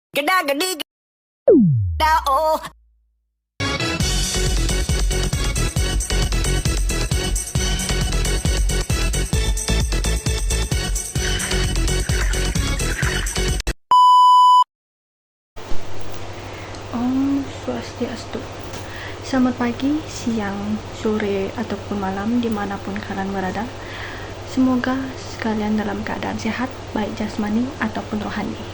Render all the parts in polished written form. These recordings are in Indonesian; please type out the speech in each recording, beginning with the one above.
Geda gedi geda oh. Om Swastiastu. Selamat pagi, siang, sore, ataupun malam dimanapun kalian berada. Semoga sekalian dalam keadaan sehat, baik jasmani ataupun rohani.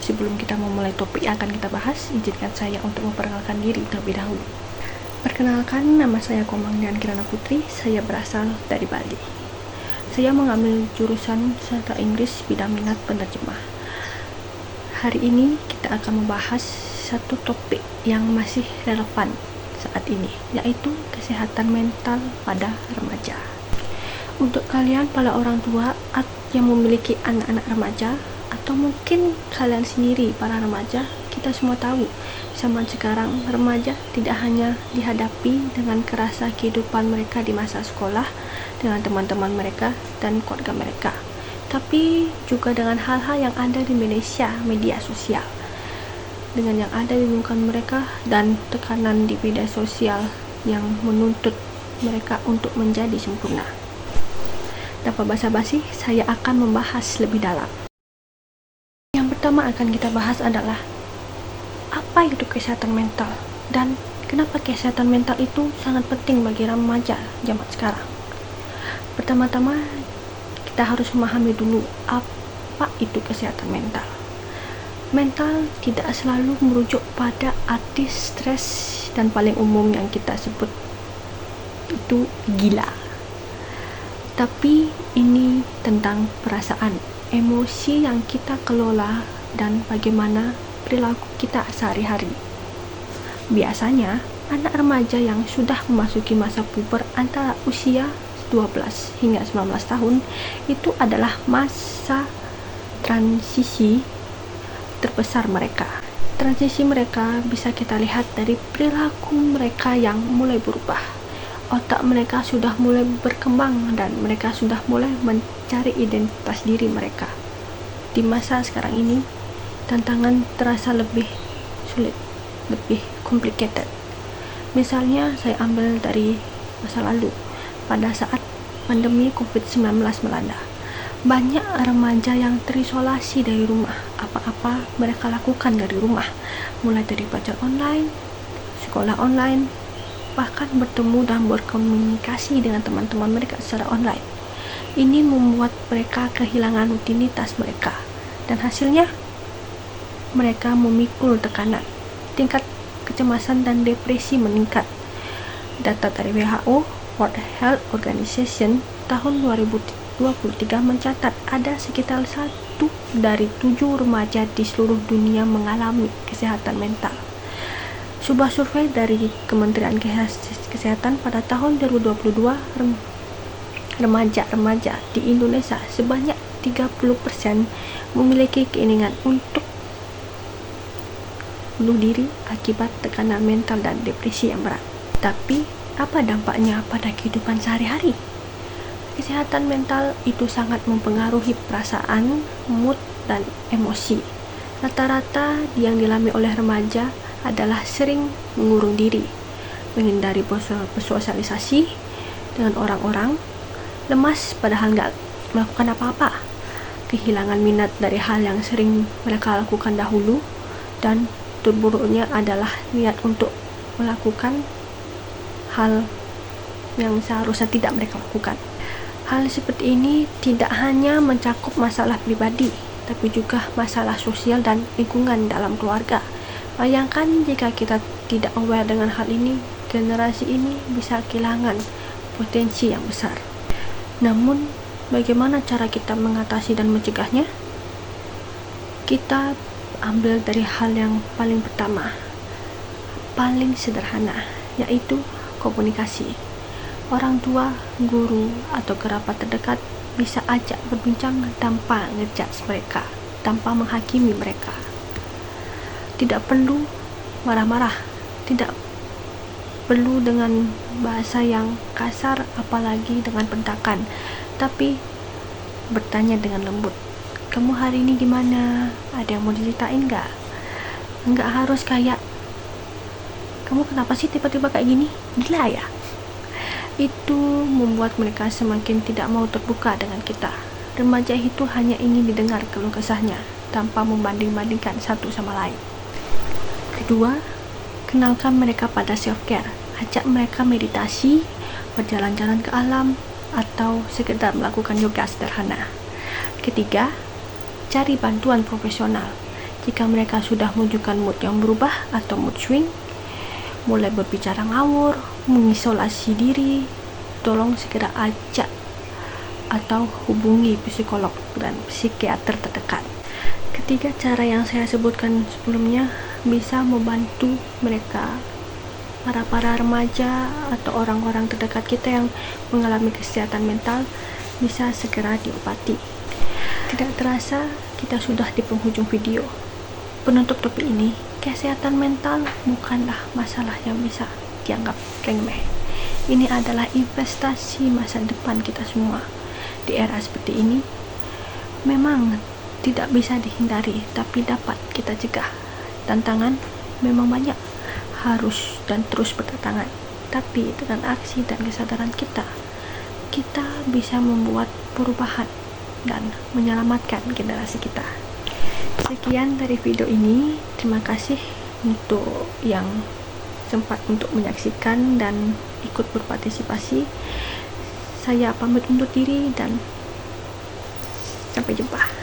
Sebelum kita memulai topik yang akan kita bahas, izinkan saya untuk memperkenalkan diri terlebih dahulu. Perkenalkan, nama saya Komangdian Kirana Putri, saya berasal dari Bali. Saya mengambil jurusan Sastra Inggris bidang minat penerjemah. Hari ini kita akan membahas satu topik yang masih relevan saat ini, yaitu kesehatan mental pada remaja. Untuk kalian para orang tua yang memiliki anak-anak remaja, atau mungkin kalian sendiri para remaja, kita semua tahu zaman sekarang remaja tidak hanya dihadapi dengan kerasa kehidupan mereka di masa sekolah dengan teman-teman mereka dan keluarga mereka, tapi juga dengan hal-hal yang ada di media sosial, dengan yang ada di lingkungan mereka dan tekanan di media sosial yang menuntut mereka untuk menjadi sempurna. Tanpa basa-basi, saya akan membahas lebih dalam. Yang pertama akan kita bahas adalah apa itu kesehatan mental dan kenapa kesehatan mental itu sangat penting bagi remaja zaman sekarang. Pertama-tama kita harus memahami dulu apa itu kesehatan mental. Mental tidak selalu merujuk pada arti stres dan paling umum yang kita sebut itu gila. Tapi ini tentang perasaan, emosi yang kita kelola dan bagaimana perilaku kita sehari-hari. Biasanya, anak remaja yang sudah memasuki masa puber antara usia 12 hingga 19 tahun itu adalah masa transisi terbesar mereka. Transisi mereka bisa kita lihat dari perilaku mereka yang mulai berubah. Otak mereka sudah mulai berkembang dan mereka sudah mulai mencari identitas diri mereka. Di masa sekarang ini, tantangan terasa lebih sulit, lebih complicated. Misalnya, saya ambil dari masa lalu, pada saat pandemi COVID-19 melanda. Banyak remaja yang terisolasi dari rumah. Apa-apa mereka lakukan dari rumah, mulai dari belajar online, sekolah online, bahkan bertemu dan berkomunikasi dengan teman-teman mereka secara online. Ini membuat mereka kehilangan rutinitas mereka, dan hasilnya mereka memikul tekanan. Tingkat kecemasan dan depresi meningkat. Data dari WHO, World Health Organization, tahun 2023 mencatat ada sekitar 1 dari 7 remaja di seluruh dunia mengalami kesehatan mental. Sebuah survei dari Kementerian Kesehatan pada tahun 2022, remaja-remaja di Indonesia sebanyak 30% memiliki keinginan untuk bunuh diri akibat tekanan mental dan depresi yang berat. Tapi, apa dampaknya pada kehidupan sehari-hari? Kesehatan mental itu sangat mempengaruhi perasaan, mood, dan emosi. Rata-rata yang dialami oleh remaja adalah sering mengurung diri, menghindari bersosialisasi dengan orang-orang, lemas padahal nggak melakukan apa-apa, kehilangan minat dari hal yang sering mereka lakukan dahulu, dan terburuknya adalah niat untuk melakukan hal yang seharusnya tidak mereka lakukan. Hal seperti ini tidak hanya mencakup masalah pribadi, tapi juga masalah sosial dan lingkungan dalam keluarga. Bayangkan jika kita tidak aware dengan hal ini, generasi ini bisa kehilangan potensi yang besar. Namun, bagaimana cara kita mengatasi dan mencegahnya? Kita ambil dari hal yang paling pertama, paling sederhana, yaitu komunikasi. Orang tua, guru, atau kerabat terdekat bisa ajak berbincang tanpa ngejudge mereka, tanpa menghakimi mereka. Tidak perlu marah-marah, tidak perlu dengan bahasa yang kasar, apalagi dengan bentakan, tapi bertanya dengan lembut. Kamu hari ini gimana? Ada yang mau diceritain nggak? Nggak harus kayak, kamu kenapa sih tiba-tiba kayak gini? Gila ya? Itu membuat mereka semakin tidak mau terbuka dengan kita. Remaja itu hanya ingin didengar keluh kesahnya tanpa membanding-bandingkan satu sama lain. Kedua, kenalkan mereka pada self-care. Ajak mereka meditasi, berjalan-jalan ke alam, atau sekedar melakukan yoga sederhana. Ketiga, cari bantuan profesional. Jika mereka sudah menunjukkan mood yang berubah atau mood swing, mulai berbicara ngawur, mengisolasi diri, tolong segera ajak atau hubungi psikolog dan psikiater terdekat. Ketiga cara yang saya sebutkan sebelumnya bisa membantu mereka, para remaja atau orang-orang terdekat kita yang mengalami kesehatan mental, bisa segera diobati. Tidak terasa kita sudah di penghujung video. Penutup topik ini, kesehatan mental bukanlah masalah yang bisa dianggap remeh. Ini adalah investasi masa depan kita semua. Di era seperti ini, memang tidak bisa dihindari, tapi dapat kita cegah. Tantangan memang banyak, harus dan terus berdatangan. Tapi dengan aksi dan kesadaran kita bisa membuat perubahan dan menyelamatkan generasi kita. Sekian dari video ini. Terima kasih untuk yang sempat untuk menyaksikan dan ikut berpartisipasi. Saya pamit undur diri dan sampai jumpa.